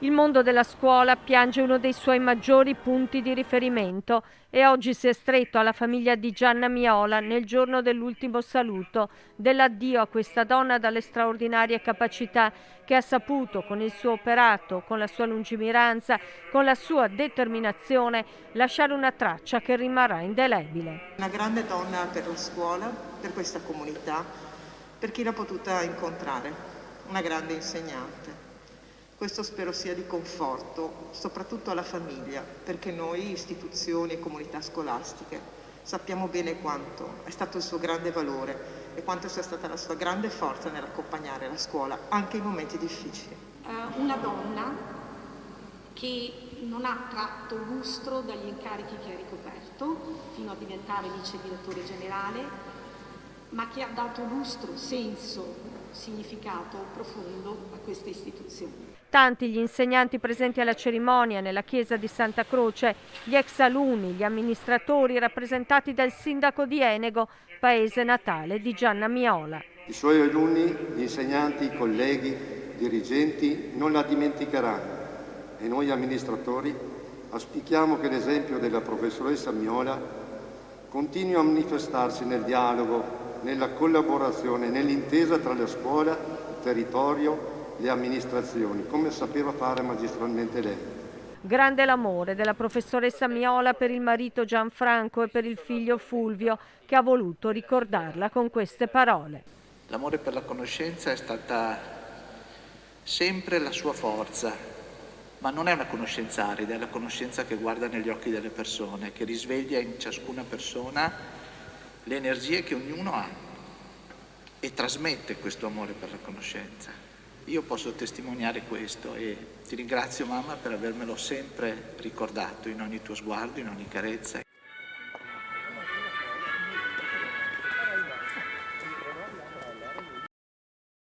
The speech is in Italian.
Il mondo della scuola piange uno dei suoi maggiori punti di riferimento e oggi si è stretto alla famiglia di Gianna Miola nel giorno dell'ultimo saluto, dell'addio a questa donna dalle straordinarie capacità che ha saputo, con il suo operato, con la sua lungimiranza, con la sua determinazione, lasciare una traccia che rimarrà indelebile. Una grande donna per la scuola, per questa comunità, per chi l'ha potuta incontrare, una grande insegnante. Questo spero sia di conforto, soprattutto alla famiglia, perché noi, istituzioni e comunità scolastiche, sappiamo bene quanto è stato il suo grande valore e quanto sia stata la sua grande forza nell'accompagnare la scuola, anche in momenti difficili. Una donna che non ha tratto lustro dagli incarichi che ha ricoperto, fino a diventare vice direttore generale, ma che ha dato lustro, senso, significato profondo a questa istituzione. Tanti gli insegnanti presenti alla cerimonia nella chiesa di Santa Croce, gli ex alunni, gli amministratori rappresentati dal sindaco di Enego, paese natale di Gianna Miola. I suoi alunni, gli insegnanti, i colleghi, dirigenti non la dimenticheranno e noi amministratori auspichiamo che l'esempio della professoressa Miola continui a manifestarsi nel dialogo, nella collaborazione, nell'intesa tra la scuola, il territorio, le amministrazioni, come sapeva fare magistralmente lei. Grande l'amore della professoressa Miola per il marito Gianfranco e per il figlio Fulvio, che ha voluto ricordarla con queste parole. L'amore per la conoscenza è stata sempre la sua forza, ma non è una conoscenza arida, è la conoscenza che guarda negli occhi delle persone, che risveglia in ciascuna persona le energie che ognuno ha e trasmette questo amore per la conoscenza. Io posso testimoniare questo e ti ringrazio mamma per avermelo sempre ricordato in ogni tuo sguardo, in ogni carezza.